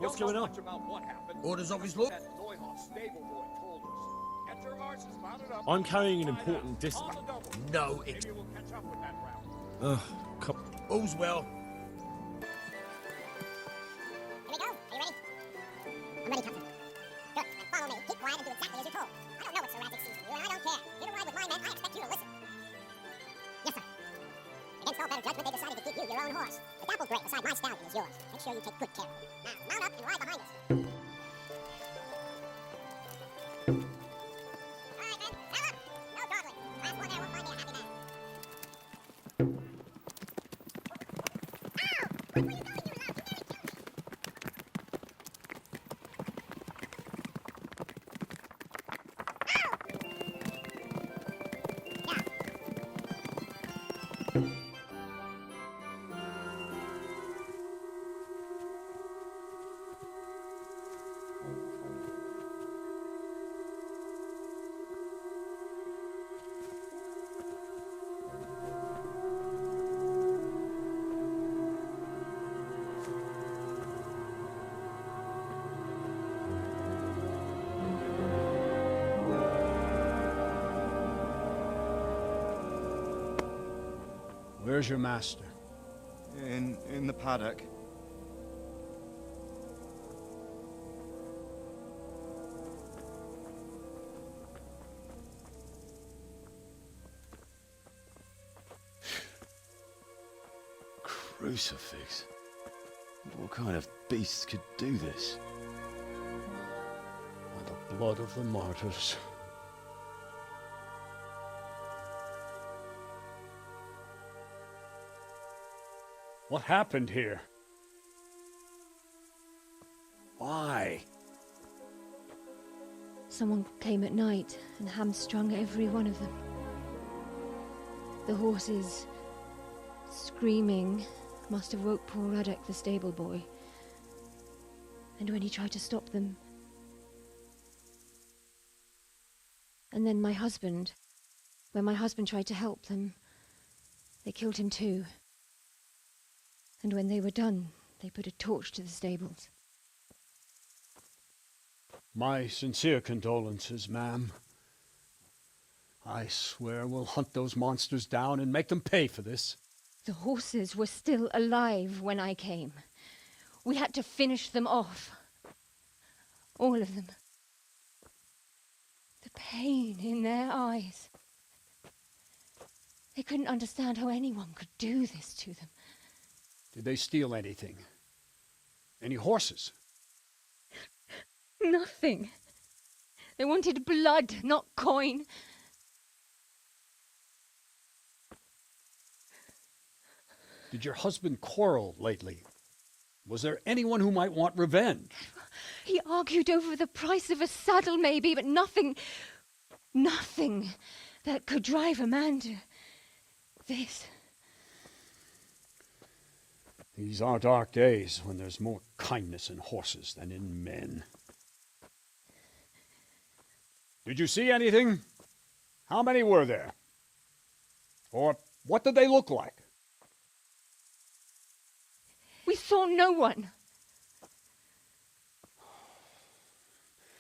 What's going on? Orders, office, lord. I'm carrying an important dispatch. No, it. Ugh, come. All's well. Here we go. Are you ready? I'm ready, Captain. Good. Then follow me. Keep quiet and do exactly as you're told. I don't know what Sir Radzik sees from you, and I don't care. You're to ride with my men. I expect you to listen. Yes, sir. Against all better judgment, they decided to give you your own horse. The dapple gray beside my stallion is yours. Make sure you take good care of it. Now, mount up and ride behind us. All right, men. Saddle up. No dawdling. Last one there won't find me a happy man. Ow! Where were you going, you lout? You nearly killed me. Where's your master? In the paddock. Crucifix? What kind of beast could do this? By the blood of the martyrs. What happened here? Why? Someone came at night and hamstrung every one of them. The horses, screaming, must have woke poor Radek, the stable boy. And when he tried to stop them... And then my husband, when my husband tried to help them, they killed him too. And when they were done, they put a torch to the stables. My sincere condolences, ma'am. I swear we'll hunt those monsters down and make them pay for this. The horses were still alive when I came. We had to finish them off. All of them. The pain in their eyes. They couldn't understand how anyone could do this to them. Did they steal anything? Any horses? Nothing. They wanted blood, not coin. Did your husband quarrel lately? Was there anyone who might want revenge? He argued over the price of a saddle, maybe, but nothing that could drive a man to this. These are dark days when there's more kindness in horses than in men. Did you see anything? How many were there? Or what did they look like? We saw no one.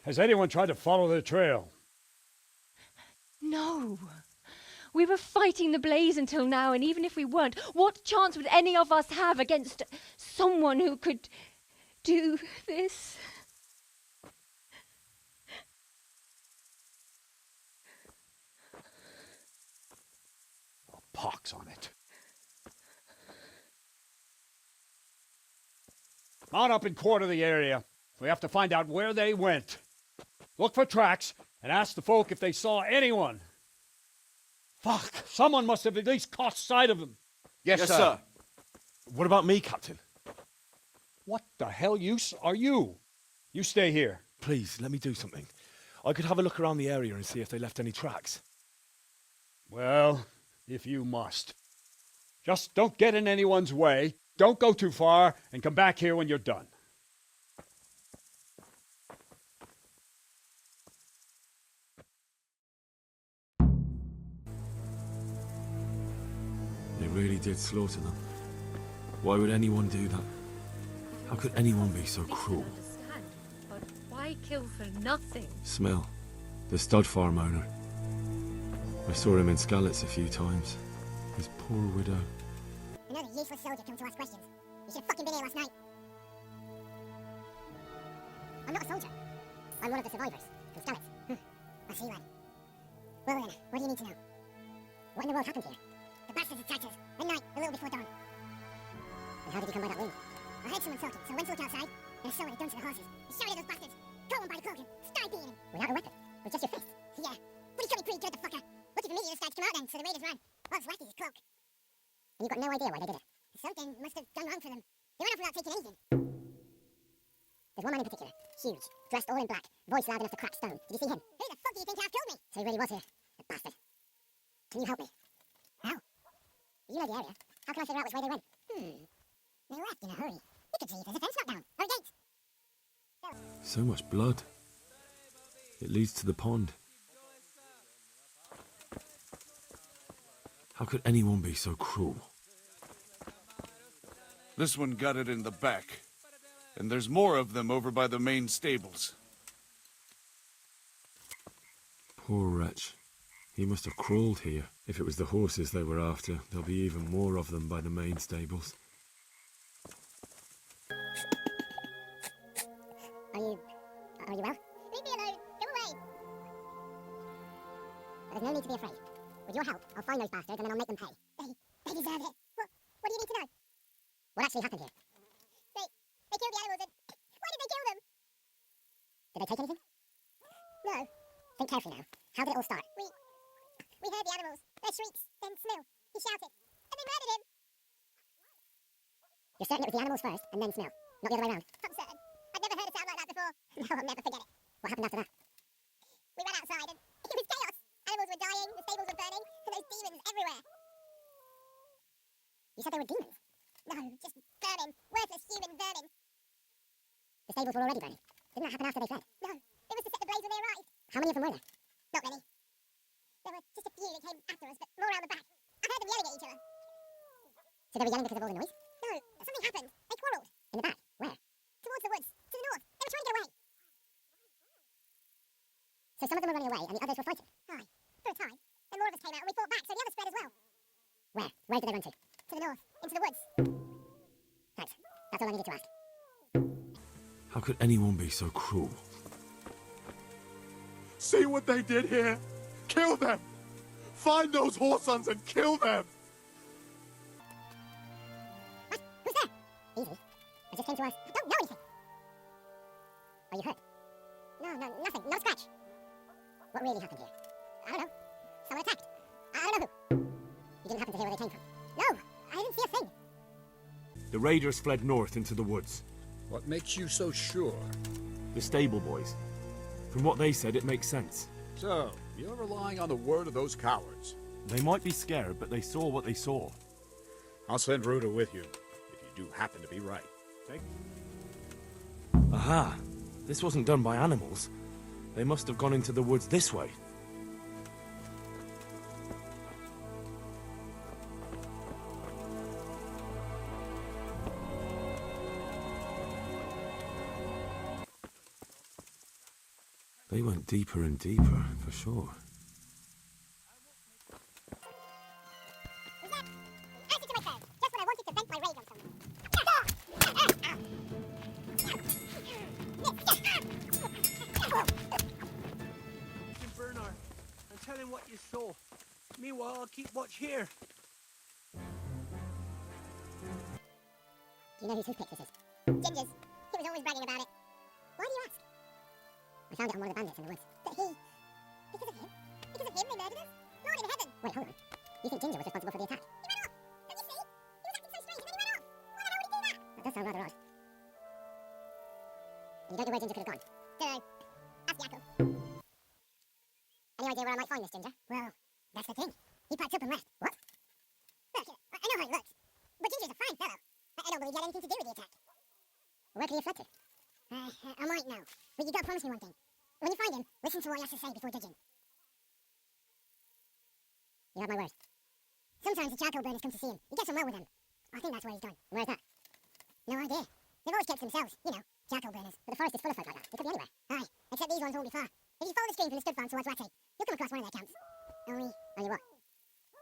Has anyone tried to follow the trail? No. We were fighting the blaze until now, and even if we weren't, what chance would any of us have against someone who could do this? Oh, pox on it. Mount up and quarter the area. We have to find out where they went. Look for tracks and ask the folk if they saw anyone. Fuck! Someone must have at least caught sight of them. Yes, sir. What about me, Captain? What the hell use are you? You stay here. Please, let me do something. I could have a look around the area and see if they left any tracks. Well, if you must. Just don't get in anyone's way, don't go too far, and come back here when you're done. They really did slaughter them. Why would anyone do that? How could anyone be so cruel? Understand, but why kill for nothing? Smell. The stud farm owner. I saw him in Skalitz a few times. His poor widow. Another useless soldier come to ask questions. You should have fucking been here last night. I'm not a soldier. I'm one of the survivors from Skalitz. I see, lad. Well then, what do you need to know? What in the world happened here? The bastards attacked us at night, a little before dawn. And how did you come by that wound? I heard someone talking, so I went to look outside, and I saw what they'd done to the horses. They shouted at those bastards. Got one by the cloak and started beating him. Without a weapon? With just your fist? Yeah. But he got me pretty good, the fucker. Lucky for me, he started to come out then, so the raiders ran. All that's left is his cloak. And you've got no idea why they did it? Something must have gone wrong for them. They ran off without taking anything. There's one man in particular, huge, dressed all in black, voice loud enough to crack stone. Did you see him? Who the fuck do you think half killed me? So he really was here, the bastard. Can you help me? How? You know the area. How can I figure out which way they went? They left in a hurry. We could see if there's a fence knocked down, or a gate. So much blood. It leads to the pond. How could anyone be so cruel? This one got it in the back. And there's more of them over by the main stables. Poor wretch. He must have crawled here. If it was the horses they were after, there'll be even more of them by the main stables. Are you well? Leave me alone. Go away. There's no need to be afraid. With your help, I'll find those bastards and then I'll make them pay. They deserve it. What do you need to know? What actually happened here? They killed the animals and... Why did they kill them? Did they take anything? No. Think carefully now. How did it all start? We heard the animals. Their shrieks. Then Smill. He shouted. And they murdered him. You're certain it was the animals first and then Smill? Not the other way around? I'm certain. I'd never heard a sound like that before. No, I'll never forget it. What happened after that? We ran outside and it was chaos. Animals were dying, the stables were burning, and those demons everywhere. You said they were demons? No, just vermin. Worthless human vermin. The stables were already burning. Didn't that happen after they fled? No, it was to set the blaze when they arrived. How many of them were there? Not many. There were just a few that came after us, but more around the back. I heard them yelling at each other. So they were yelling because of all the noise? No, something happened. They quarrelled. In the back? Where? Towards the woods. To the north. They were trying to get away. So some of them were running away and the others were fighting? Aye, for a time. Then more of us came out and we fought back, so the others spread as well. Where? Where did they run to? To the north. Into the woods. Thanks. That's all I needed to ask. How could anyone be so cruel? See what they did here? Kill them! Find those whoresons and kill them! What? Who's there? Easy. I just came to ask. I don't know anything. Are you hurt? No, nothing. No scratch. What really happened here? I don't know. Someone attacked. I don't know who. You didn't happen to hear where they came from? No, I didn't see a thing. The raiders fled north into the woods. What makes you so sure? The stable boys. From what they said, it makes sense. So, you're relying on the word of those cowards. They might be scared, but they saw what they saw. I'll send Ruda with you, if you do happen to be right. Aha! This wasn't done by animals. They must have gone into the woods this way. They went deeper and deeper, for sure. Who's that? Answer to my phone. Just when I wanted to vent my rage on someone. Bernard, and tell him what you saw. Meanwhile, I'll keep watch here. Do you know whose toothpick this is? Ginger's. He was always bragging about it. Why do you ask? I found it on one of the bandits in the woods. But he... Because of him? Because of him they murdered us? Lord in heaven! Wait, hold on. You think Ginger was responsible for the attack? He ran off! Don't you see? He was acting so strange and then he ran off! Why the hell would he do that? That does sound rather odd. And you don't know where Ginger could have gone? Dunno. Ask Jackal. Any idea where I might find this Ginger? Well, that's the thing. He packed up and left. What? Look, I know how he looks. But Ginger's a fine fellow. I don't believe he had anything to do with the attack. Where could he have fled to? I might know. But you gotta promise me one thing. When you find him, listen to what he has to say before digging. You have my word. Sometimes the charcoal burners come to see him. He gets on well with them. I think that's where he's gone. Where's that? No idea. They've always kept to themselves, you know, charcoal burners. But the forest is full of folk like that. They could be anywhere. Aye, except these ones won't be far. If you follow the stream from the stud farm towards Ratty, you'll come across one of their camps. Only what?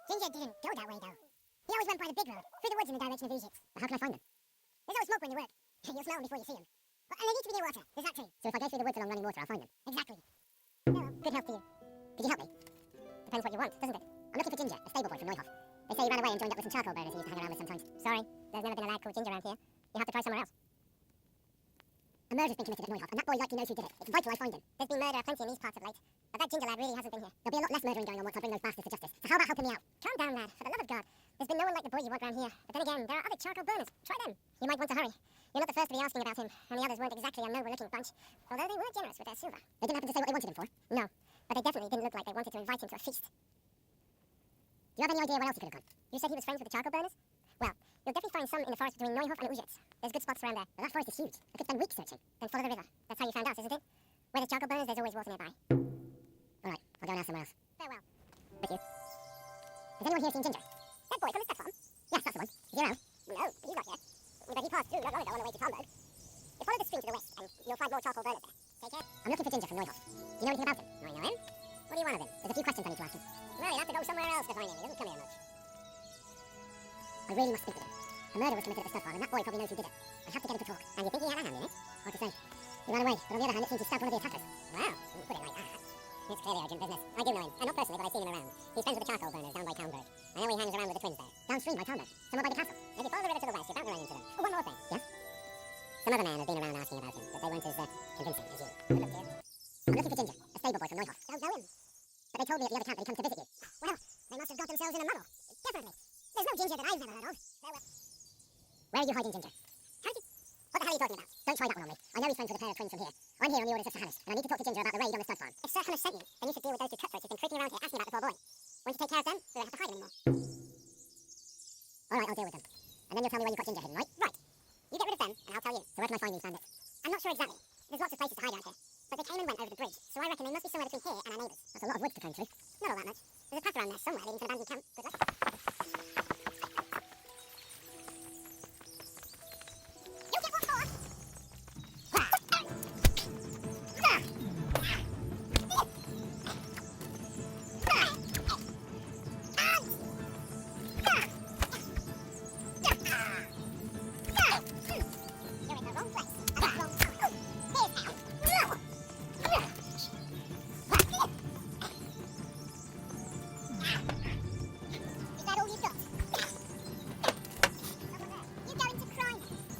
Ginger didn't go that way, though. He always went by the big road, through the woods in the direction of Egypt. But how can I find them? There's always smoke when you work. You'll smell them before you see them. But, and they need to be near water. There's that too. So if I go through the woods along running water, I'll find them. Exactly. Good health to you. Could you help me? Depends what you want, doesn't it? I'm looking for Ginger, a stable boy from Neuhoff. They say he ran away and joined up with some charcoal burners he used to hang around with sometimes. Sorry, there's never been a lad called Ginger around here. You'll have to try somewhere else. A murder's been committed at Neuhoff, and that boy likely knows who did it. It's vital I find him. There's been murder plenty in these parts of late, but that Ginger lad really hasn't been here. There'll be a lot less murdering going on once I bring those bastards to justice. So how about helping me out? Calm down, lad. For the love of God. There's been no one like the boy you want round here. But then again, there are other charcoal burners. Try them. You might want to hurry. You're not the first to be asking about him, and the others weren't exactly a noble-looking bunch, although they were generous with their silver. They didn't happen to say what they wanted him for? No, but they definitely didn't look like they wanted to invite him to a feast. Do you have any idea where else he could have gone? You said he was friends with the charcoal burners? Well, you'll definitely find some in the forest between Neuhoff and Uzhitz. There's good spots around there, but that forest is huge. I could spend weeks searching. Then follow the river. That's how you found us, isn't it? Where there's charcoal burners, there's always water nearby. All right, I'll go and ask somewhere else. Farewell. With you. Has anyone here seen Ginger? That boy from the stud farm? Yes, that's the one. Is he around? No, he's not here. But he passed through not long ago on the way to Talmberg. You follow the stream to the west, and you'll find more charcoal burners there. Take care. I'm looking for Ginger from Neuhoff. Do you know anything about him? I know him. What do you want of him? There's a few questions I need to ask him. Well, you'll have to go somewhere else to find him. He doesn't come here much. I really must speak with him. A murder was committed at the stud farm, and that boy probably knows who did it. I have to get him to talk. And you think he had a hand in it? Hard to say. He ran away, but on the other hand, it seems he stabbed one of the attackers. Wow, you put it like that. It's clearly urgent business. I do know him. Not personally, but I've seen him around. He's friends with the charcoal burners down by Talmberg. I know he hangs around with the twins there. Downstream by Talmberg? Somewhere by the castle? If you follow the river to the west, you're bound to run into them. Oh, one more thing. Yes? Some other man has been around asking about him, but they weren't as convincing as you. Good luck, dear. I'm looking for Ginger, a stable boy from Neuhoff. Don't know him. But they told me at the other camp that he comes to visit you. Well, they must have got themselves in a muddle. Definitely. There's no Ginger that I've ever heard of. Farewell. Where are you hiding Ginger? How did... What the hell are you talking about? Don't try that one on me. I know he's friends with a pair of twins from here. I'm here on the orders of Sir Hannes, and I need to talk to Ginger about the raid on the stud farm. If Sir Hannes sent you, then you should deal with those two cutthroats who've been creeping around here asking about the poor boy. Won't you take care of them, so we don't have to hide him anymore? All right, I'll deal with them. And then you'll tell me where you've got Ginger hidden, right? Right. You get rid of them, and I'll tell you. So where can I find these bandits? I'm not sure exactly. There's lots of places to hide out here. But they came and went over the bridge, so I reckon they must be somewhere between here and our neighbours. That's a lot of woods to climb through. Not all that much. There's a path around there somewhere leading to an abandoned camp. Good luck. You get what for? You're in the wrong place. At the wrong time. Here's how. Is that all you've got? You're going to cry.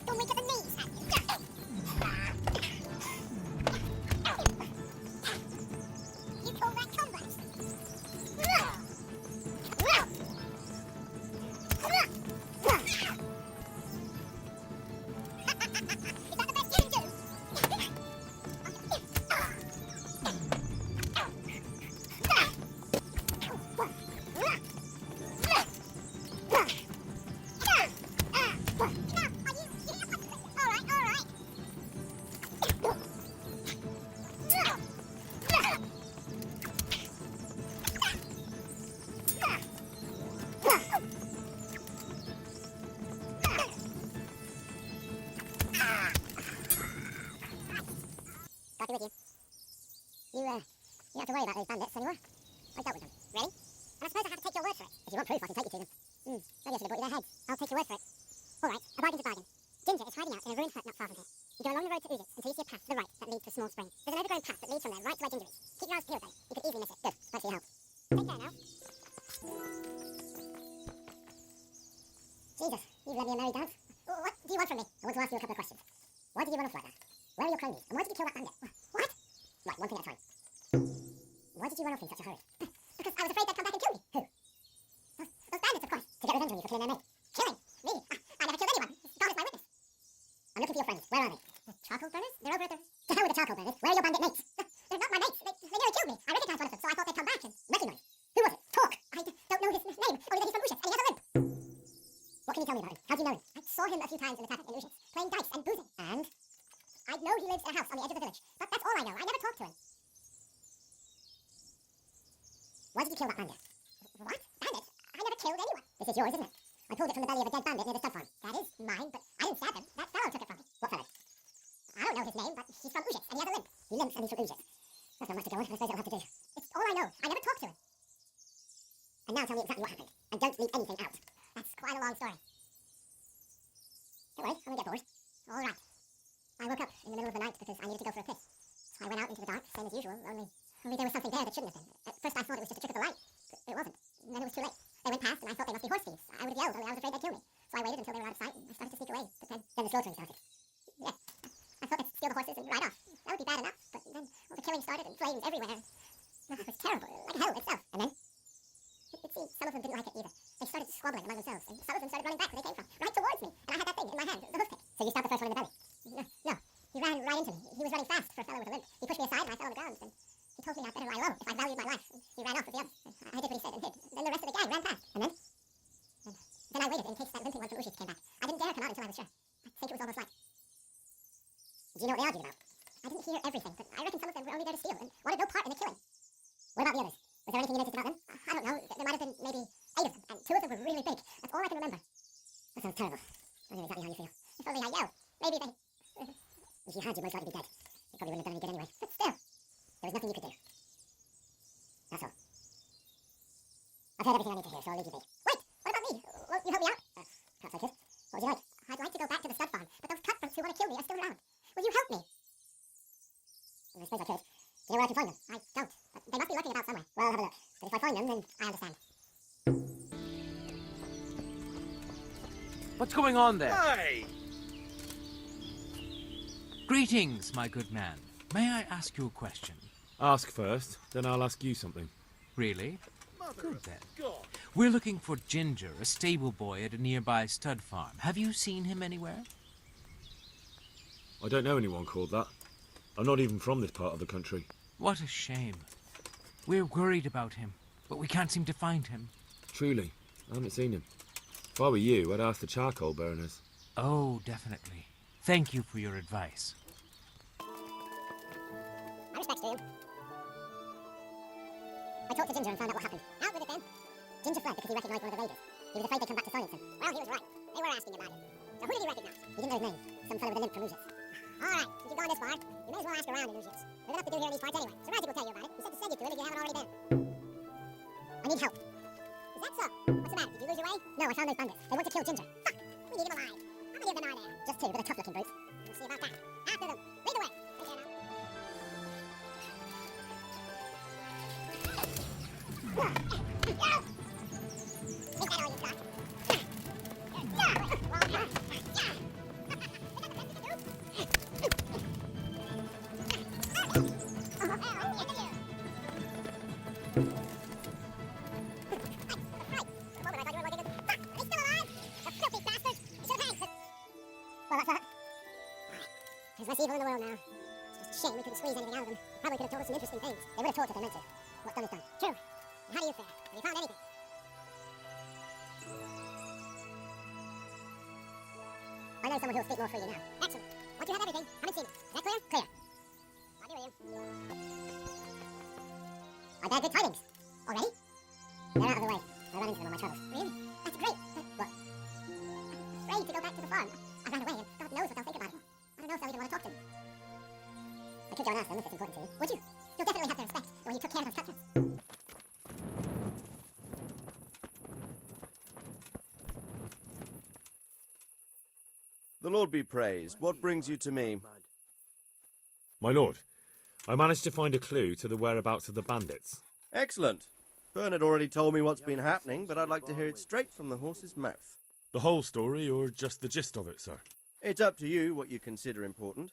Don't wake at the knees, have you? You call that combat? Is that the best you can do? Got to be with you. You don't have to worry about those bandits anymore. I dealt with them. Ready? And I suppose I have to take your word for it. If you want proof, I can take you to them. Maybe I should have brought you their heads. I'll take your word for it. All right, a bargain's a bargain. Ginger is hiding out in a ruined hut not far from here. You go along the road to Uzhitz until you see a path to the right that leads to a small spring. There's an overgrown path that leads from there right to where Ginger is. Keep your eyes peeled though. You could easily miss it. Good. Thanks for your help. Take care now. Jesus, you've led me a merry dance. What do you want from me? I want to ask you a couple of questions. Why did you run off like that? Where are your cronies? And why did you kill that bandit? What? Right, one thing at a time. Why did you run off in such a hurry? Because I was afraid they'd come back and kill me. Who? Those bandits, of course. To get revenge on you for killing their mate. Killing? Really? I never killed anyone. God is my witness. I'm looking for your friends. Where are they? The charcoal burners? They're over at the... To hell with the charcoal burners. Where are your bandit mates? They're not my mates. They nearly killed me. I recognised one of them, so I thought they'd come back and... Recognise? Who was it? Talk. I don't know his name. Only that he's from Uzhitz and he has a limp. What can you tell me about him? How do you know him? I saw him a few times in the tavern in Uzhitz, playing dice and boozing. And? I know he lives in a house on the edge of the village. But that's all I know. I never talked to him. Why did you kill that bandit? What? Bandit? I never killed anyone. This is yours, isn't it? I pulled it from the belly of a dead bandit near the stud farm. That is mine, but I didn't stab them. That fellow took it from me. What fellow? I don't know his name, but he's from Ujits, and he has a limp. He limps and he's from Ujits. That's not much to go on. I suppose it'll have to do. It's all I know. I never talked to him. And now tell me exactly what happened. And don't leave anything out. That's quite a long story. Don't worry, I'm gonna get bored. All right. I woke up in the middle of the night because I needed to go for a piss. So I went out into the dark, same as usual, only there was something there that shouldn't have been. At first I thought it was just a trick of the light, but it wasn't. And then it was too late. They went past and I thought they must be horse thieves. I would have yelled, only I was afraid they'd kill me. So I waited until they were out of sight and I started to sneak away. But then the slaughtering started. Yeah. I thought they'd steal the horses and ride off. That would be bad enough, but then all the killing started and flames everywhere. It was terrible, like hell itself. And then? It seemed some of them didn't like it either. They started squabbling among themselves, and some of them started running back where they came from, right towards me. And I had that thing in my hand, the hoof pick. So you stabbed the first one in the belly? No. He ran right into me. He was running fast for a fellow with a limp. He pushed me aside and I fell on the ground. And he told me I'd better lie low if I valued my life. And he ran off with the others. I did what he said and hid. Then the rest of the gang ran past. And then? Then I waited in case that limping one from Ushits came back. I didn't dare come out until I was sure. I think it was almost light. Do you know what they argued about? I didn't hear everything, but I reckon some of them were only there to steal and wanted no part in the killing. What about the others? Was there anything you noticed about them? I don't know. There might have been maybe 8 of them, and 2 of them were really big. That's all I can remember. That sounds terrible. I know exactly how you feel. If only I yelled. Maybe they... If you had, you'd most likely be dead. You probably wouldn't have done any good anyway. But still, there was nothing you could do. That's all. I've heard everything I need to hear, so I'll leave you be. Wait! What about me? Won't you help me out? Perhaps I could. What would you like? I'd like to go back to the stud farm, but those cutthroats who want to kill me are still around. Will you help me? I suppose I could. Do you know where I can find them? I don't. But they must be lurking about somewhere. Well, I'll have a look. But if I find them, then I understand. What's going on there? Hey! Greetings, my good man. May I ask you a question? Ask first, then I'll ask you something. Really? Good then. We're looking for Ginger, a stable boy at a nearby stud farm. Have you seen him anywhere? I don't know anyone called that. I'm not even from this part of the country. What a shame. We're worried about him, but we can't seem to find him. Truly, I haven't seen him. If I were you, I'd ask the charcoal burners. Oh, definitely. Thank you for your advice. My respects to you. I talked to Ginger and found out what happened. Out with it then. Ginger fled because he recognized one of the raiders. He was afraid they'd come back to silence him. Well, he was right. They were asking about him. So who did he recognize? He didn't know his name. Some fellow with a limp from Ujits. Alright, since you've gone this far, you may as well ask around in Ujits. There's enough to do here in these parts anyway. So Rajic will tell you about it. He said to send you to him if you haven't already been. I need help. Is that so? What's the matter? Did you lose your way? No, I found those bandits. They want to kill Ginger. Fuck! We need him alive. How many of them are there? Just 2, but they're tough-looking brutes. We'll see about that. After them. Lead the way. Take care now. Is that all you've got? Evil in the world now. It's just a shame we couldn't squeeze anything out of them. Probably could have told us some interesting things. They would have told us if they meant to. What's done is done. True. And how do you fare? Have you found anything? I know someone who'll speak more freely now. Excellent. Once you have everything, haven't seen it. Is that clear? Clear. I do, William. I bear good tidings. Already? They're out of the way. I ran into them on my travels. Really? That's great. But what? I'm afraid to go back to the farm. I ran away and God knows what they'll think about it. I don't know if they'll even want to talk to me. I could go and ask them if it's important to you. Would you? You'll definitely have their respect when you took care of those cutthroats. The Lord be praised. What brings you to me? My lord, I managed to find a clue to the whereabouts of the bandits. Excellent. Bern had already told me what's been happening, but I'd like to hear it straight from the horse's mouth. The whole story, or just the gist of it, sir? It's up to you what you consider important.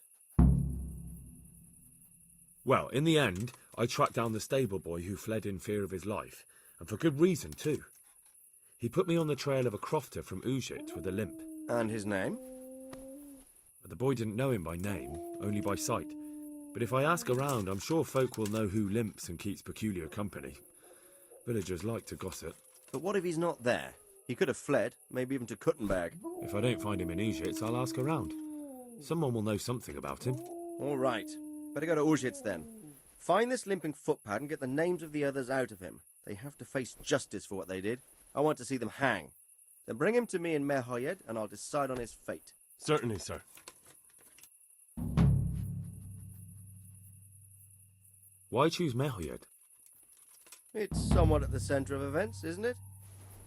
Well, in the end, I tracked down the stable boy who fled in fear of his life, and for good reason, too. He put me on the trail of a crofter from Ujit with a limp. And his name? But the boy didn't know him by name, only by sight. But if I ask around, I'm sure folk will know who limps and keeps peculiar company. Villagers like to gossip. But what if he's not there? He could have fled, maybe even to Kuttenberg. If I don't find him in Ujits, I'll ask around. Someone will know something about him. All right. Better go to Ujits then. Find this limping footpad and get the names of the others out of him. They have to face justice for what they did. I want to see them hang. Then bring him to me in Merhoyed and I'll decide on his fate. Certainly, sir. Why choose Mehoyed? It's somewhat at the centre of events, isn't it?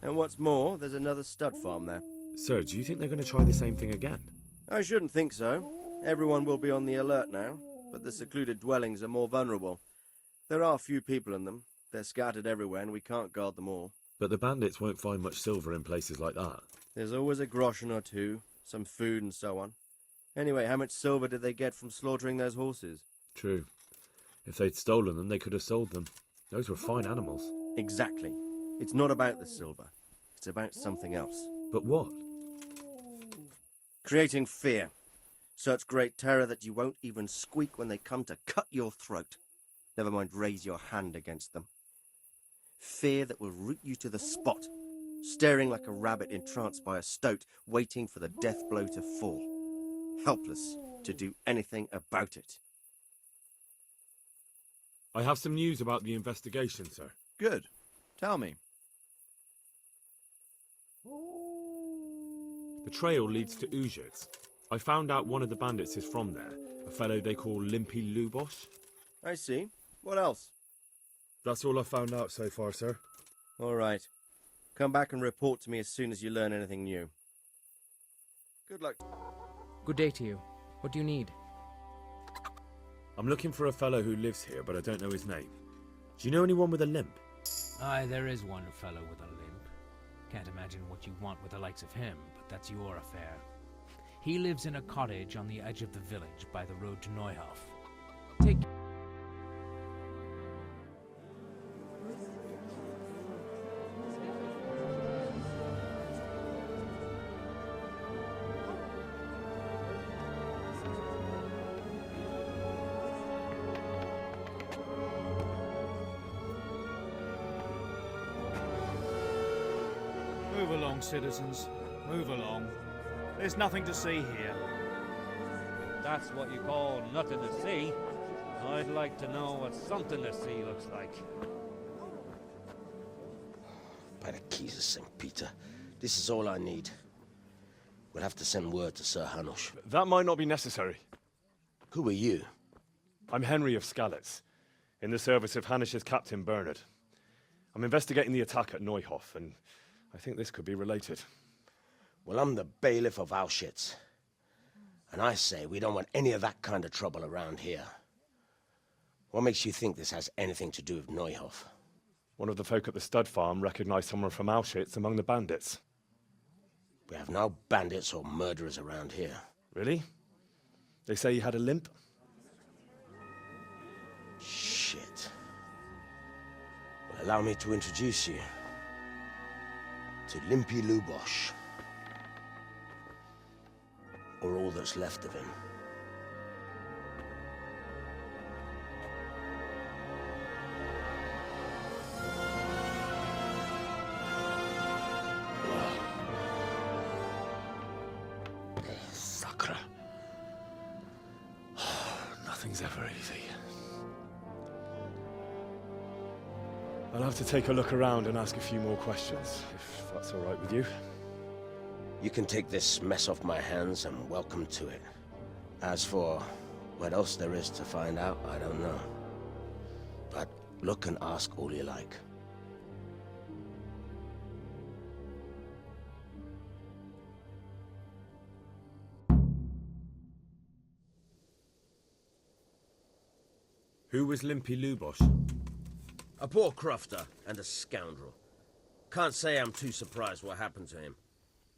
And what's more, there's another stud farm there. Sir, do you think they're going to try the same thing again? I shouldn't think so. Everyone will be on the alert now, but the secluded dwellings are more vulnerable. There are few people in them. They're scattered everywhere and we can't guard them all. But the bandits won't find much silver in places like that. There's always a groschen or two, some food and so on. Anyway, how much silver did they get from slaughtering those horses? True. If they'd stolen them, they could have sold them. Those were fine animals. Exactly. It's not about the silver. It's about something else. But what? Creating fear. Such great terror that you won't even squeak when they come to cut your throat. Never mind raise your hand against them. Fear that will root you to the spot, staring like a rabbit entranced by a stoat, waiting for the death blow to fall. Helpless to do anything about it. I have some news about the investigation, sir. Good. Tell me. The trail leads to Ujits. I found out one of the bandits is from there, a fellow they call Limpy Lubosh. I see. What else? That's all I found out so far, sir. All right. Come back and report to me as soon as you learn anything new. Good luck. Good day to you. What do you need? I'm looking for a fellow who lives here, but I don't know his name. Do you know anyone with a limp? Aye, there is one fellow with a limp. Can't imagine what you want with the likes of him, but that's your affair. He lives in a cottage on the edge of the village by the road to Neuhof. Take... Move along, citizens. Move along. There's nothing to see here. If that's what you call nothing to see, I'd like to know what something to see looks like. By the keys of St. Peter, this is all I need. We'll have to send word to Sir Hanush. That might not be necessary. Who are you? I'm Henry of Skalitz, in the service of Hanush's Captain Bernard. I'm investigating the attack at Neuhof, and I think this could be related. Well, I'm the bailiff of Auschwitz. And I say we don't want any of that kind of trouble around here. What makes you think this has anything to do with Neuhof? One of the folk at the stud farm recognized someone from Auschwitz among the bandits. We have no bandits or murderers around here. Really? They say he had a limp? Shit. Well, allow me to introduce you to Limpy Lubosh. Or all that's left of him. Sakra. Nothing's ever easy. I'll have to take a look around and ask a few more questions, if that's all right with you. You can take this mess off my hands and welcome to it. As for what else there is to find out, I don't know. But look and ask all you like. Who was Limpy Lubosh? A poor crofter and a scoundrel. Can't say I'm too surprised what happened to him.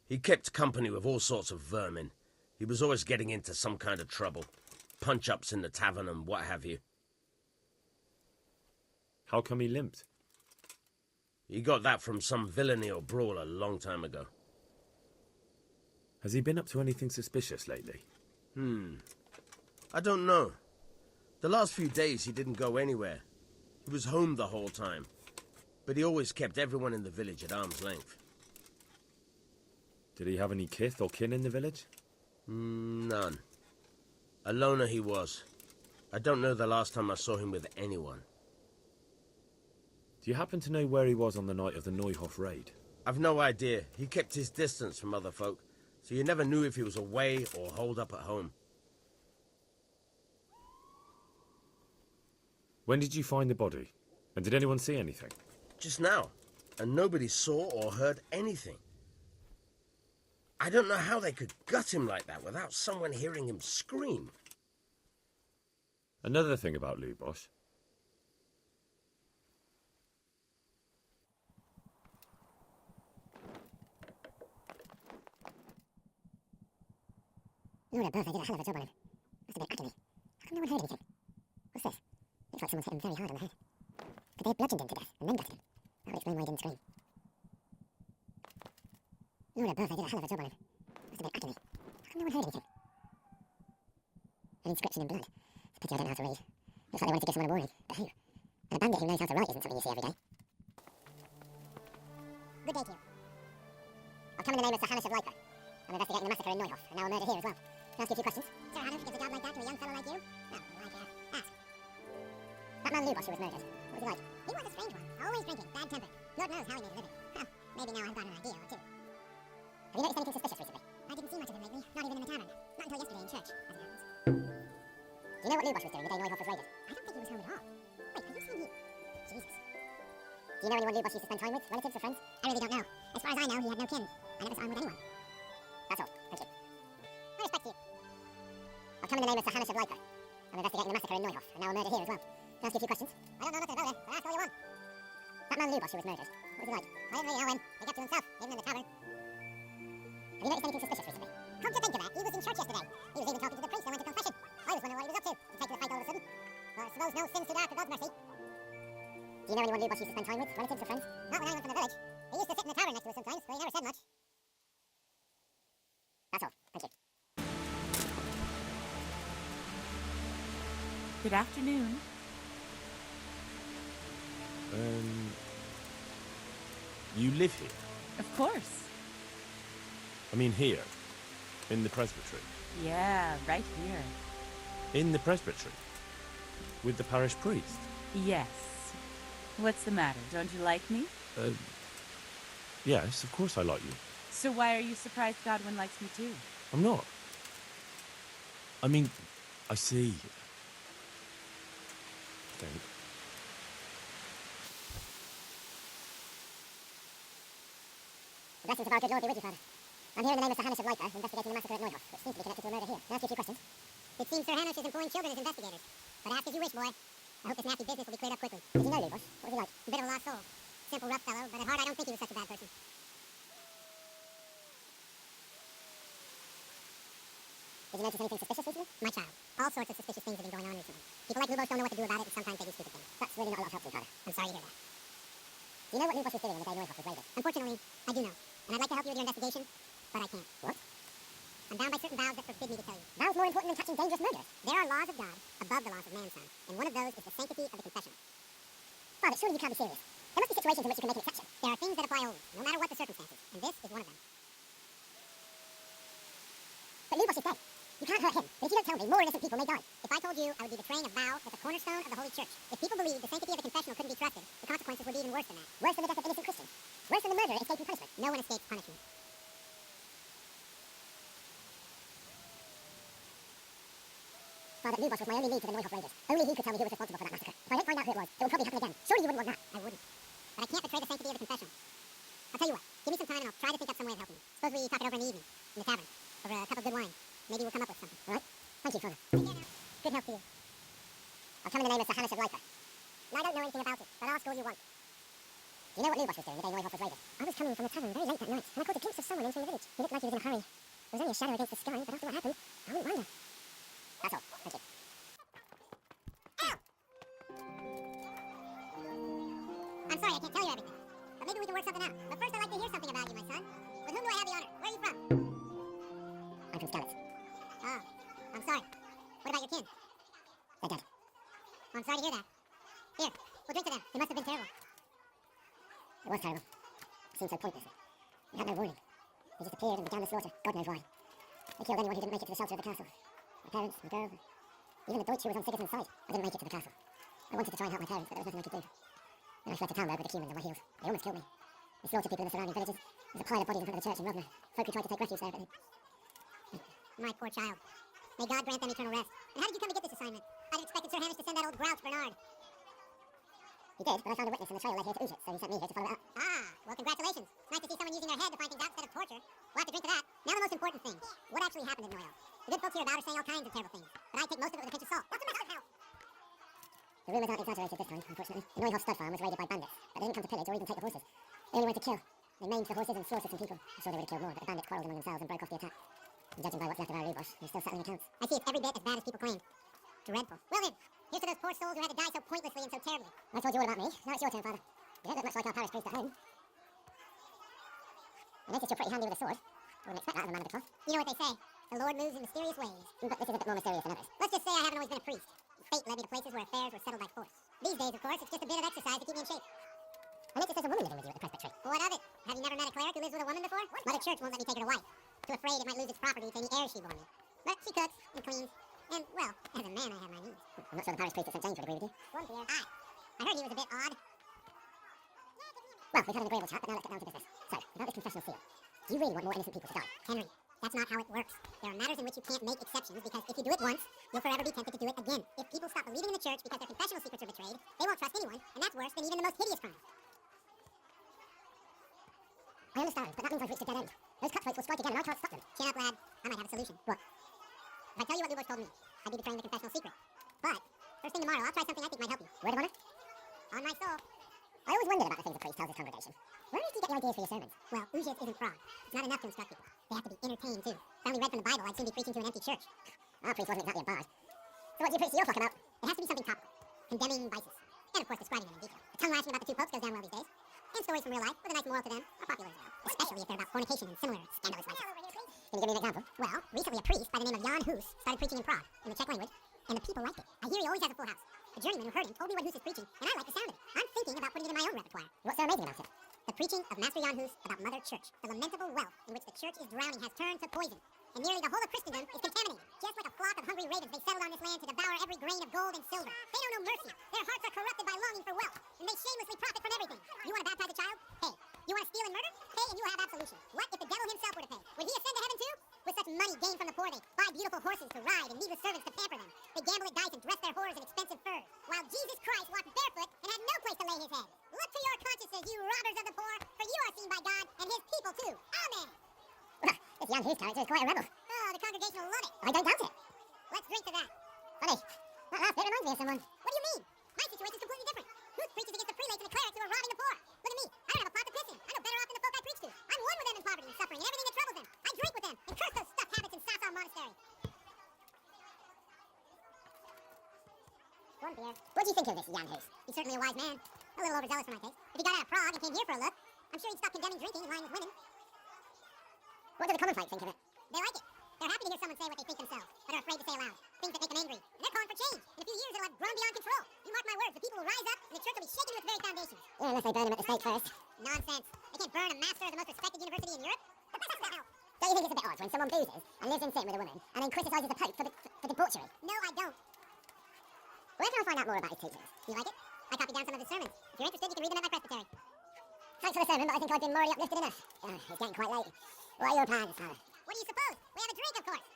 He kept company with all sorts of vermin. He was always getting into some kind of trouble. Punch-ups in the tavern and what have you. How come he limped? He got that from some villainy or brawl a long time ago. Has he been up to anything suspicious lately? I don't know. The last few days he didn't go anywhere. He was home the whole time. But he always kept everyone in the village at arm's length. Did he have any kith or kin in the village? None. A loner he was. I don't know the last time I saw him with anyone. Do you happen to know where he was on the night of the Neuhof raid? I've no idea. He kept his distance from other folk. so you never knew if he was away or holed up at home. When did you find the body? And did anyone see anything? Just now, and nobody saw or heard anything. I don't know how they could gut him like that without someone hearing him scream. Another thing about Lubos. Lord above, they did a hell of a job on him. Must have been agony. How come no one heard anything? What's this? Looks like someone's hit him very hard on the head. But they bludgeoned him to death and then gutted him. That would explain why he didn't scream. Lord above, they did a hell of a job on him. Must have been agony. How come no one heard anything? An inscription in blood. It's a pity I don't know how to read. Looks like they wanted to give someone a warning. But who? And a bandit who knows how to write isn't something you see every day. Good day to you. I've come in the name of Sir Hamish of Lyper. I'm investigating the massacre in Neuhoff, and now a murder here as well. Can I ask you a few questions? Sir Hamish gives a job like that to a young fellow like you? No, why care? Ask. That man Lubos who was murdered, what was he like? He was a strange one. Always drinking, bad-tempered. Lord knows how he made a living. Well, maybe now I've got an idea or two. Have you noticed anything suspicious recently? I didn't see much of him lately, not even in the tavern. Not until yesterday in church, as it happens. Do you know what Lubos was doing the day Neuhoff was raided? I don't think he was home at all. Wait, are you saying he... Jesus. Do you know anyone Lubos used to spend time with? Relatives or friends? I really don't know. As far as I know, he had no kin. I never saw him with anyone. That's all. Thank you. I respect you. I've come in the name of Sir Hamish of Lyper. I'm investigating the massacre in Neuhoff, and now a murder here as well. Can I ask you a few questions? I don't know nothing about it, but ask all you want. That man Lubos who was murdered, what was he like? I didn't really know him. He kept to himself, even in the tavern. Have you noticed anything suspicious recently? Come to think of that, he was in church yesterday. He was even talking to the priest and went to confession. I was wondering what he was up to take to the fight all of a sudden. Well, I suppose no sin's too dark for God's mercy. Do you know anyone Lubos used to spend time with? Relatives or friends? Not with anyone from the village. He used to sit in the tavern next to us sometimes, but he never said much. That's all. Thank you. Good afternoon. You live here? Of course. I mean here, in the presbytery. Yeah, right here. In the presbytery? With the parish priest? Yes. What's the matter? Don't you like me? Yes, of course I like you. So why are you surprised Godwin likes me too? I'm not. I mean, I see. I think. The blessings of our good Lord be with you, Father. I'm here in the name of Sir Hamish of Lyper, investigating the massacre at Neuhoff, which seems to be connected to a murder here. Can I ask you a few questions? It seems Sir Hamish is employing children as investigators. But ask as you wish, boy. I hope this nasty business will be cleared up quickly. Did you know Lubos? What was he like? A bit of a lost soul. Simple, rough fellow, but at heart I don't think he was such a bad person. Did you notice anything suspicious recently? My child. All sorts of suspicious things have been going on recently. People like Lubos don't know what to do about it, and sometimes they do stupid things. That's really not a lot of help to me, Father. I'm sorry to hear that. Do you know what Lubos was doing on the day Neuhoff was raided? Unfortunately, I do know. And I'd like to help you with your investigation, but I can't. What? I'm bound by certain vows that forbid me to tell you. Vows more important than catching dangerous murderers. There are laws of God above the laws of man, son. And one of those is the sanctity of the confessional. Father, surely you can't be serious. There must be situations in which you can make an exception. There are things that apply always, no matter what the circumstances. And this is one of them. But Lubos is dead. You can't hurt him. But if you don't tell me, more innocent people may die. If I told you, I would be betraying a vow that's a cornerstone of the Holy Church. If people believed the sanctity of the confessional couldn't be trusted, the consequences would be even worse than that. Worse than the death of innocent Christians. Worse than the murderer escaping punishment. No one escapes punishment. Father, Lubos was my only lead to the Neuhoff raiders. Only he could tell me who was responsible for that massacre. If I don't find out who it was, it will probably happen again. Surely you wouldn't want that. I wouldn't. But I can't betray the sanctity of the confessional. I'll tell you what. Give me some time and I'll try to think up some way of helping you. Suppose we talk it over in the evening, in the tavern, over a cup of good wine. Maybe we'll come up with something. All right? Thank you, Father. Take care now. Good health to you. I'll come in the name of Sir Hamish of Lyper. I don't know anything about it, but I'll ask all you want. Do you know what Lubos was doing the day Neuhoff was raided? I was coming from the tavern very late that night, and I caught a glimpse of someone entering the village. He looked like he was in a hurry. There was only a shadow against the sky, but after what happened, I wouldn't wonder. That's all. Thank you. I'm sorry, I can't tell you everything. But maybe we can work something out. But first, I'd like to hear something about you, my son. With whom do I have the honor? Where are you from? I'm from Skalitz. Oh, I'm sorry. What about your kin? They're dead. Oh, I'm sorry to hear that. Here, we'll drink to them. It must have been terrible. It was terrible. It seemed so pointless. We had no warning. They just appeared and began the slaughter. God knows why. They killed anyone who didn't make it to the shelter of the castle. My parents, my girl, even the Deutsch who was on Sigismund's side. I didn't make it to the castle. I wanted to try and help my parents, but there was nothing I could do. Then I fled to town there with the Keyman on my heels. They almost killed me. They slaughtered people in the surrounding villages. There's a pile of bodies in front of the church in Rodna. Folk who tried to take refuge there, but they... My poor child. May God grant them eternal rest. And how did you come to get this assignment? I didn't expect Sir Hamish to send that old grouch Bernard. He did, but I found a witness and the trail led here to Uget, so he sent me here to follow it up. Ah, well, congratulations. It's nice to see someone using their head to find things out instead of torture. We'll have to drink to that. Now the most important thing. What actually happened in Noyal? The good folks here about are saying all kinds of terrible things, but I take most of it with a pinch of salt. What's the matter? The rumours aren't exaggerated this time, unfortunately. The Neuhoff stud farm was raided by bandits, but they didn't come to pillage or even take the horses. They only went to kill. They maimed the horses and slaughtered some people. I'm sure they would have killed more, but the bandits quarrelled among themselves and broke off the attack. And judging by what's left of our Rubos, we're still settling accounts. I see it's every bit as bad as people claim. Dreadful. Well then, here's to those poor souls who had to die so pointlessly and so terribly. I told you all about me. Now it's your turn, Father. You don't look much like our parish priest at home. I notice you're pretty handy with a sword. I wouldn't expect that of a man of the cloth. You know what they say. The Lord moves in mysterious ways. But this is a bit more mysterious than others. Let's just say I haven't always been a priest. Fate led me to places where affairs were settled by force. These days, of course, it's just a bit of exercise to keep me in shape. I notice there's a woman living with you at the presbytery. What of it? Have you never met a cleric who lives with a woman before? Mother Church won't let me take her to wife. Too afraid it might lose its property to any heir she bore me. But she cooks and cleans. And, well, as a man, I have my needs. I'm not sure the parish priest at St. James would agree with you. Aye. I heard he was a bit odd. Well, we've had an agreeable chat, but now let's get down to business. So, about this confessional seal. Do you really want more innocent people to die? Henry, that's not how it works. There are matters in which you can't make exceptions, because if you do it once, you'll forever be tempted to do it again. If people stop believing in the church because their confessional secrets are betrayed, they won't trust anyone, and that's worse than even the most hideous crimes. I understand, but that means I've reached a dead end. Those cutthroats will strike again, and I can't stop them. Chin up, lad. I might have a solution. What? If I tell you what Lubos told me, I'd be betraying the confessional secret. But, first thing tomorrow, I'll try something I think might help you. Word of honor? On my soul. I always wondered about the things a priest tells his congregation. Where do you get your ideas for your sermons? Well, Ujet isn't Prague. It's not enough to instruct people. They have to be entertained, too. If I only read from the Bible, I'd soon be preaching to an empty church. Our priest wasn't exactly a bard. So what do you preach to your flock about? It has to be something topical. Condemning vices. And, of course, describing them in detail. A tongue lashing about the two popes goes down well these days. And stories from real life, with a nice moral to them, are popular as well. Especially if they're about fornication and similar scandalous vices. Can you give me an example? Well, recently a priest by the name of Jan Hus started preaching in Prague, in the Czech language, and the people liked it. I hear he always has a full house. A journeyman who heard him told me what Hus is preaching, and I like the sound of it. I'm thinking about putting it in my own repertoire. What's so amazing about it? The preaching of Master Jan Hus about Mother Church. The lamentable wealth in which the church is drowning has turned to poison. And nearly the whole of Christendom is contaminated. Just like a flock of hungry ravens, they settled on this land to devour every grain of gold and silver. They know no mercy. Their hearts are corrupted by longing for wealth, and they shamelessly profit from everything. You want to baptize a child? Pay. You want to steal and murder? Pay, and you have absolution. What if the devil himself were to pay? Would he ascend to heaven too? With such money gained from the poor, they buy beautiful horses to ride and needless servants to pamper them. They gamble at dice and dress their whores in expensive furs, while Jesus Christ walked barefoot and had no place to lay his head. Look to your consciences, you robbers of the poor, for you are seen by God and his people too. Amen. This young Hughes character is quite a rebel. Oh, the congregation will love it. I don't doubt it. Let's drink to that. Funny, that last bit reminds me of someone. What do you mean? My situation is completely different. Who preaches against the prelates and the clerics who are robbing the poor? Look at me. I don't have a pot to piss in. I know better off than the folk I preach to. I'm one with them in poverty and suffering and everything that troubles them. I drink with them and curse those stuffed habits in Sasau Monastery. One beer. What do you think of this Jan Hus? He's certainly a wise man. A little overzealous for my taste. If he got out of Prague and came here for a look, I'm sure he'd stop condemning drinking in line with women. What do the common folk think of it? They like it. They're happy to hear someone say what they think themselves, but are afraid to say aloud. Things that make them angry. And they're calling for change. In a few years, it'll have grown beyond control. You mark my words, the people will rise up, and the church will be shaken to its very foundations. Yeah, unless they burn him at the stake first. Nonsense. They can't burn a master of the most respected university in Europe. Don't you think it's a bit odd when someone boozes and lives in sin with a woman, and then criticises the Pope for debauchery? No, I don't. Where can I find out more about his teachings? Do you like it? I copied down some of his sermons. If you're interested, you can read them at my presbytery. Thanks for the sermon, but I think I've been morally uplifted enough. It's getting quite late. What are your plans, Father? What do you suppose? We have a drink, of course.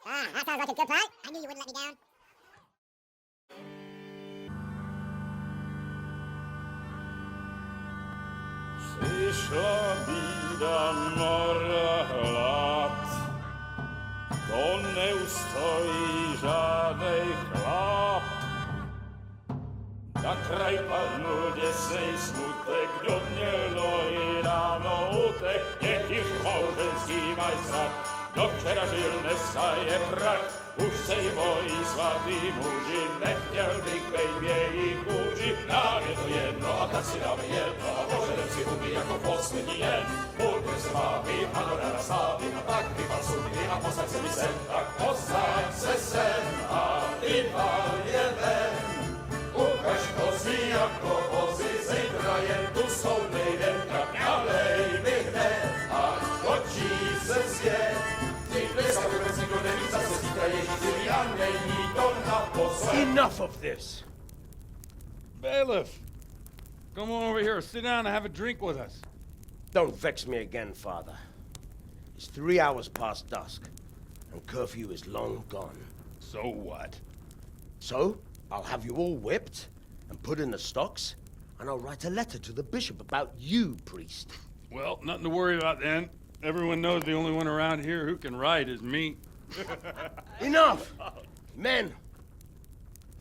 Ah, that sounds like a good plan. I knew you wouldn't let me down. Przyszła bida mora lat, to nie ustoi żadnej chlap. Na kraj padł desej smutek, dnielo i rano utek, niech ich małżeński majstrat, do wczera żył nestaje prach. Už sej mojí svatý muži, nechtěl bych bejbě jich kůži. Nám je to jedno a tak si dáme jedno a požerem si huby jako poslední jen. Budeme se bavit a do rána slávit a tak vypal sudy a posaď se mi sem. Tak posaď se sem a vypal je ven. Ukaž kozy jako vozy, zítra jen tu jsou nejden, tak nalej mi hned a točí se svět. Enough of this! Bailiff! Come on over here, sit down and have a drink with us. Don't vex me again, Father. It's 3 hours past dusk, and curfew is long gone. So what? So, I'll have you all whipped and put in the stocks, and I'll write a letter to the bishop about you, priest. Well, nothing to worry about then. Everyone knows the only one around here who can write is me. Enough! Men,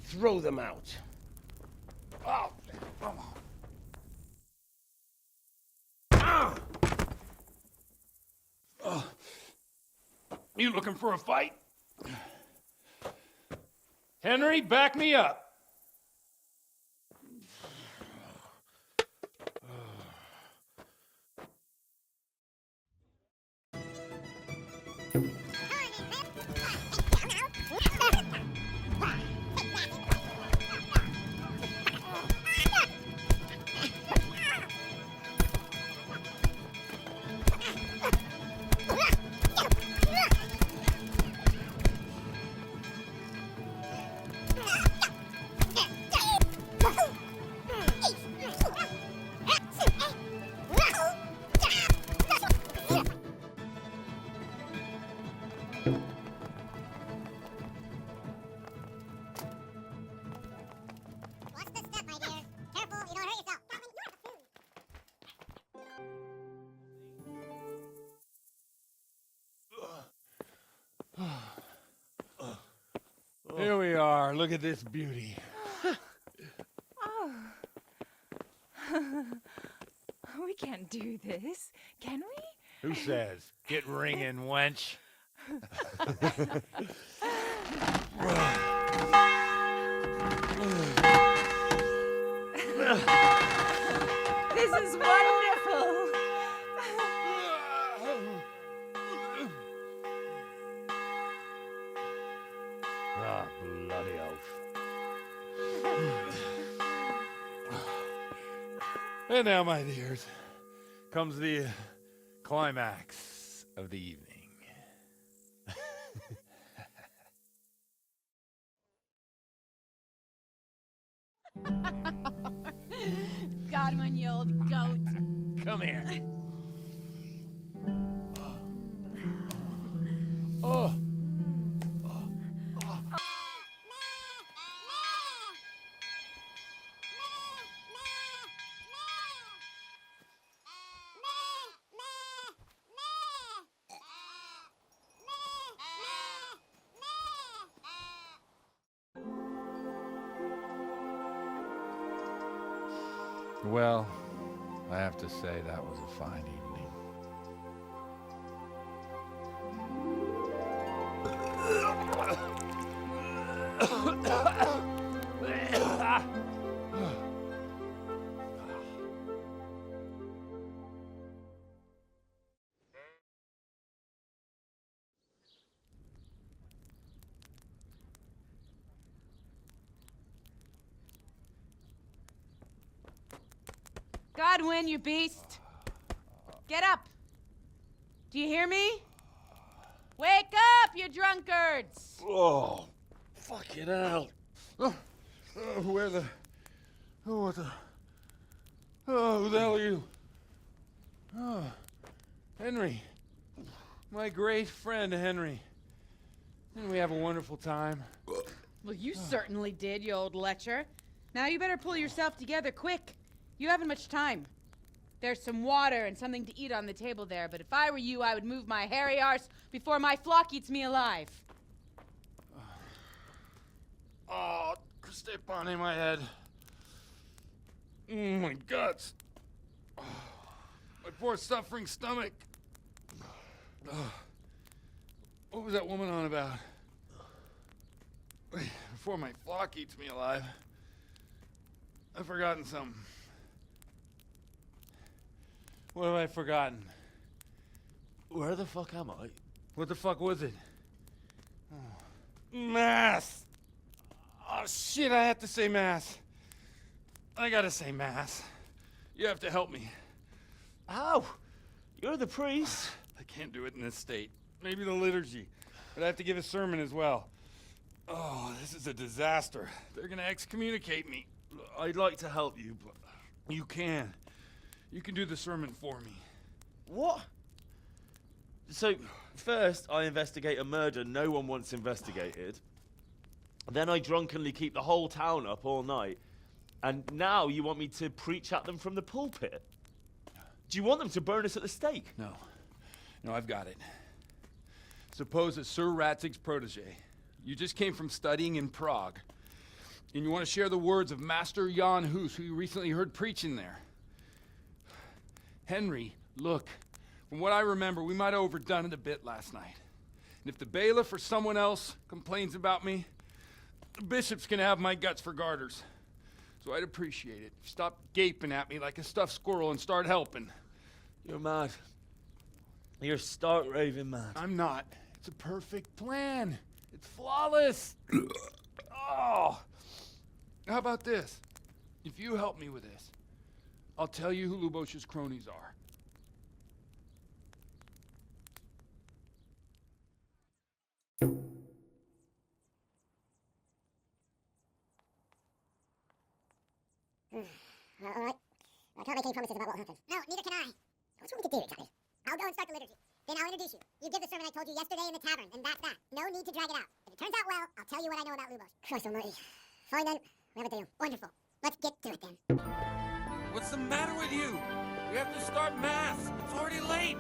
throw them out. Oh. You looking for a fight? Henry, back me up. Watch the step, my dear. Careful, you don't hurt yourself. Calvin, you're a buffoon. Here we are. Look at this beauty. Oh. We can't do this, can we? Who says? Get ringing, wench. This is wonderful. Ah, bloody oath. And now, my dears, comes the climax of the evening. Godwin, you old goat. Come here. Oh. Well, I have to say that was a fine evening. Godwin, you beast. Get up. Do you hear me? Wake up, you drunkards! Oh, fucking hell. Where the... Oh, what the... Oh, who the hell are you? Oh, Henry. My great friend, Henry. Didn't we have a wonderful time? Well, you certainly did, you old lecher. Now you better pull yourself together quick. You haven't much time. There's some water and something to eat on the table there, but if I were you, I would move my hairy arse before my flock eats me alive. Oh, step on in my head. Oh, my guts. Oh, my poor suffering stomach. Oh, what was that woman on about? Before my flock eats me alive. I've forgotten something. What have I forgotten? Where the fuck am I? What the fuck was it? Oh. Mass! Oh shit, I have to say mass. I gotta say mass. You have to help me. How? You're the priest. I can't do it in this state. Maybe the liturgy. But I have to give a sermon as well. Oh, this is a disaster. They're gonna excommunicate me. I'd like to help you, but You can. You can do the sermon for me. What? So, first I investigate a murder no one wants investigated. Then I drunkenly keep the whole town up all night. And now you want me to preach at them from the pulpit? Do you want them to burn us at the stake? No. No, I've got it. Suppose that Sir Ratzig's protege. You just came from studying in Prague. And you want to share the words of Master Jan Hus, who you recently heard preaching there. Henry, look. From what I remember, we might have overdone it a bit last night. And if the bailiff or someone else complains about me, the bishops can have my guts for garters. So I'd appreciate it if you stop gaping at me like a stuffed squirrel and start helping. You're mad. You're stark raving mad. I'm not. It's a perfect plan. It's flawless. Oh. How about this? If you help me with this, I'll tell you who Lubosh's cronies are. All right. I can't make any promises about what will happen. No, neither can I. What do you want me to do exactly? I'll go and start the liturgy. Then I'll introduce you. You give the sermon I told you yesterday in the tavern, and that's that. No need to drag it out. If it turns out well, I'll tell you what I know about Lubosh. Christ almighty. Fine then. We have a deal. Wonderful. Let's get to it then. What's the matter with you? We have to start Mass. It's already late.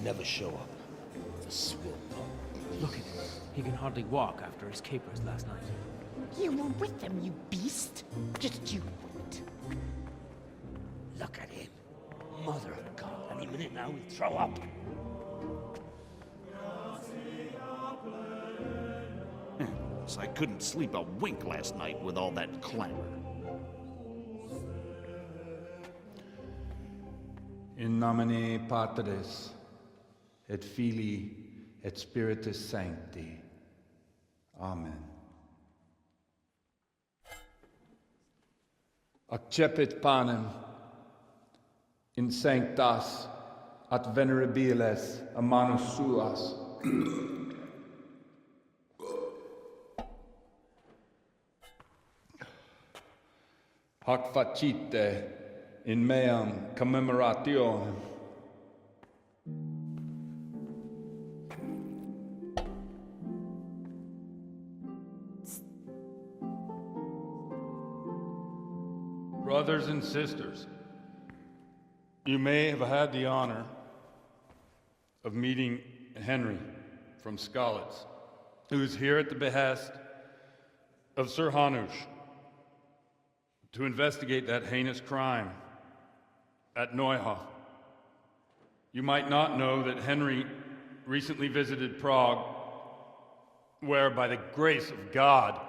Never show up. The swill pump. Look at him. He can hardly walk after his capers last night. You were with them, you beast. Just you wait. Look at him. Mother of God. Any minute now he'll throw up. So I couldn't sleep a wink last night with all that clamor. In nomine Patris, et Filii, et Spiritus Sancti. Amen. Accepit panem in sanctas at venerabiles a manus suas. Hac facite in meam commemorationem. Brothers and sisters, you may have had the honor of meeting Henry from Skalitz, who is here at the behest of Sir Hanush to investigate that heinous crime at Neuhof. You might not know that Henry recently visited Prague, where, by the grace of God,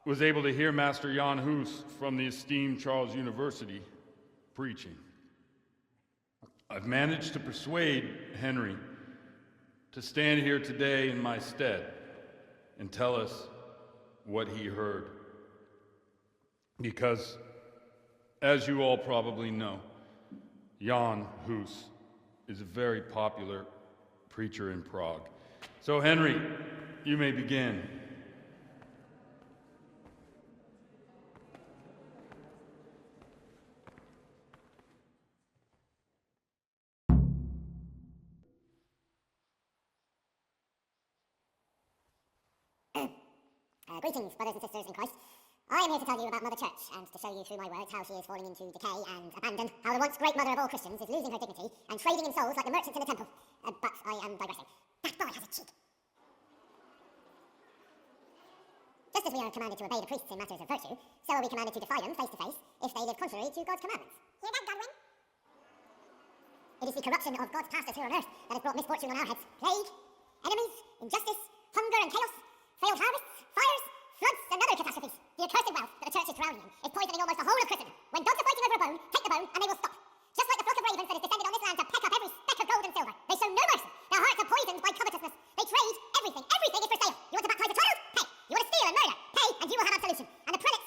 was able to hear Master Jan Hus from the esteemed Charles University preaching. I've managed to persuade Henry to stand here today in my stead and tell us what he heard. Because, as you all probably know, Jan Hus is a very popular preacher in Prague. So, Henry, you may begin. Greetings, brothers and sisters in Christ. I am here to tell you about Mother Church, and to show you through my words how she is falling into decay and abandon, how the once great mother of all Christians is losing her dignity and trading in souls like the merchants in the temple. But I am digressing. That boy has a cheek. Just as we are commanded to obey the priests in matters of virtue, so are we commanded to defy them face to face if they live contrary to God's commandments. Hear that, Godwin? It is the corruption of God's pastors here on earth that has brought misfortune on our heads. Plague, enemies, injustice, hunger and chaos, failed harvests, fires, floods, and other catastrophes. The accursed wealth that the church is drowning in is poisoning almost the whole of Christendom. When dogs are fighting over a bone, take the bone and they will stop. Just like the flock of ravens that is descended on this land to peck up every speck of gold and silver. They show no mercy. Their hearts are poisoned by covetousness. They trade everything. Everything is for sale. You want to baptize a child? Pay. You want to steal and murder? Pay, and you will have absolution. And the prelate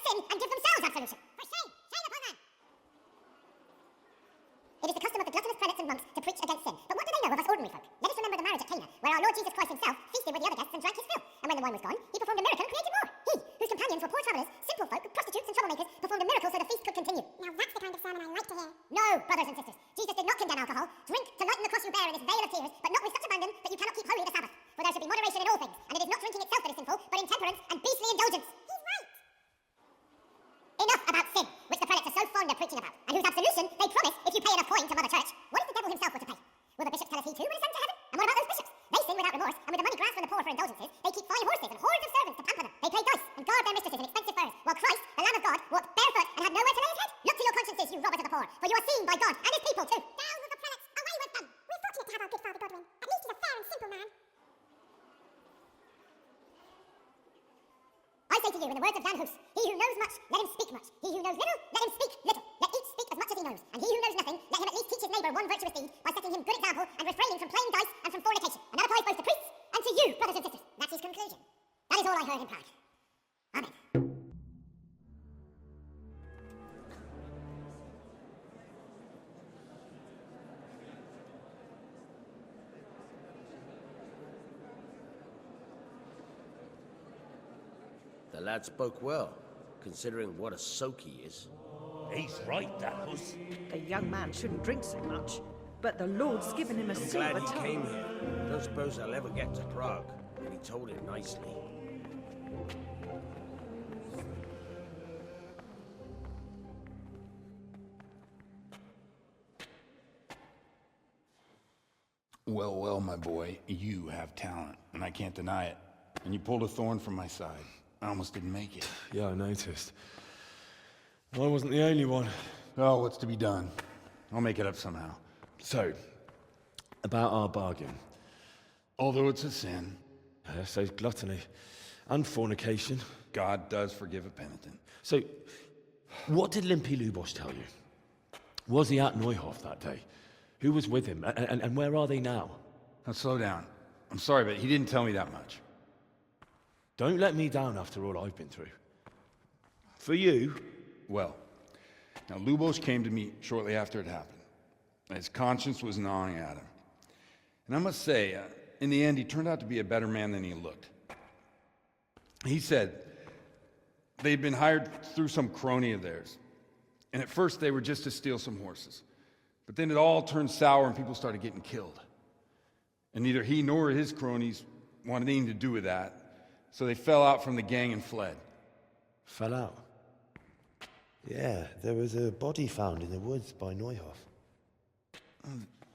the wine was gone, he performed a miracle and created more. He, whose companions were poor travellers, simple folk, prostitutes and troublemakers, performed a miracle so the feast could continue. Now that's the kind of sermon I like to hear. No, brothers and sisters. Jesus did not condemn alcohol. Drink to lighten the cross you bear in this vale of tears, but not with such abandon that you cannot keep holy the Sabbath. For there should be moderation in all things, and it is not drinking itself that is sinful, but intemperance and beastly indulgence. He's right. Enough about sin, which the prelates are so fond of preaching about, and whose absolution they promise if you pay enough coin to Mother Church. What if the devil himself were to pay? Will the bishops tell us he too will ascend to heaven? And what about those bishops? They sin without remorse, and with the money grasped from the poor for indulgences, they keep fine horses and hordes of servants to pamper them. They play dice and guard their mistresses in expensive furs, while Christ, the Lamb of God, walked barefoot and had nowhere to lay his head. Look to your consciences, you robbers of the poor, for you are seen by God and his people too. Down with the prelates, away with them. We're fortunate to have our good Father Godwin. At least he's a fair and simple man. I say to you in the words of Jan Hus, he who knows much, let him speak much. He who knows little, let him speak little. Let each speak as much as he knows. And he who knows nothing, let him at least teach his neighbour one virtuous deed by setting him good example and refraining from playing dice and from fornication. And that applies both to priests and to you, brothers and sisters. That's his conclusion. That is all I heard in Prague. Amen. The lad spoke well, considering what a soak he is. He's right, that Hus. The young man shouldn't drink so much, but the Lord's given him a I'm silver glad he tongue. came here. Don't suppose I'll ever get to Prague, and he told it nicely. Well, well, my boy, you have talent, and I can't deny it. And you pulled a thorn from my side. I almost didn't make it. Yeah, I noticed. I wasn't the only one. Oh, what's to be done? I'll make it up somehow. So, about our bargain. Although it's a sin. So gluttony and fornication. God does forgive a penitent. So, what did Limpy Lubosh tell you? Was he at Neuhof that day? Who was with him? And where are they now? Now slow down. I'm sorry, but he didn't tell me that much. Don't let me down after all I've been through. For you... Well, now Lubosh came to me shortly after it happened. His conscience was gnawing at him. And I must say, in the end, he turned out to be a better man than he looked. He said they'd been hired through some crony of theirs. And at first they were just to steal some horses. But then it all turned sour and people started getting killed. And neither he nor his cronies wanted anything to do with that. So they fell out from the gang and fled. Fell out? Yeah, there was a body found in the woods by Neuhof.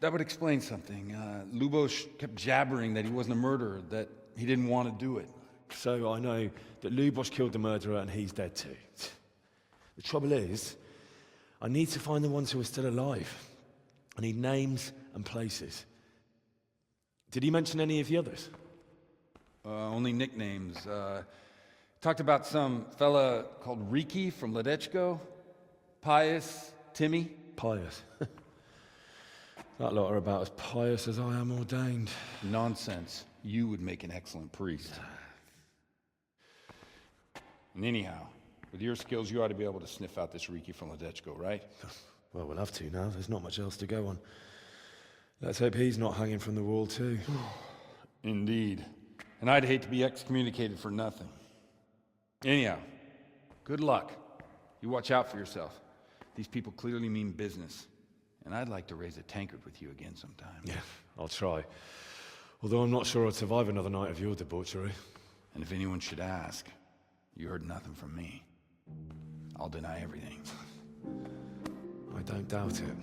That would explain something. Lubosh kept jabbering that he wasn't a murderer, that he didn't want to do it. So I know that Lubosh killed the murderer and he's dead too. The trouble is, I need to find the ones who are still alive. I need names and places. Did he mention any of the others? Only nicknames. Talked about some fella called Riki from Ledechko, Pius, Timmy. Pius. That lot are about as pious as I am ordained. Nonsense. You would make an excellent priest. And anyhow, with your skills, you ought to be able to sniff out this Riki from Ledechko, right? Well, we'll have to now. There's not much else to go on. Let's hope he's not hanging from the wall too. Indeed. And I'd hate to be excommunicated for nothing. Anyhow, good luck. You watch out for yourself. These people clearly mean business. And I'd like to raise a tankard with you again sometime. Yeah, I'll try. Although I'm not sure I'd survive another night of your debauchery. And if anyone should ask, you heard nothing from me. I'll deny everything. I don't doubt it.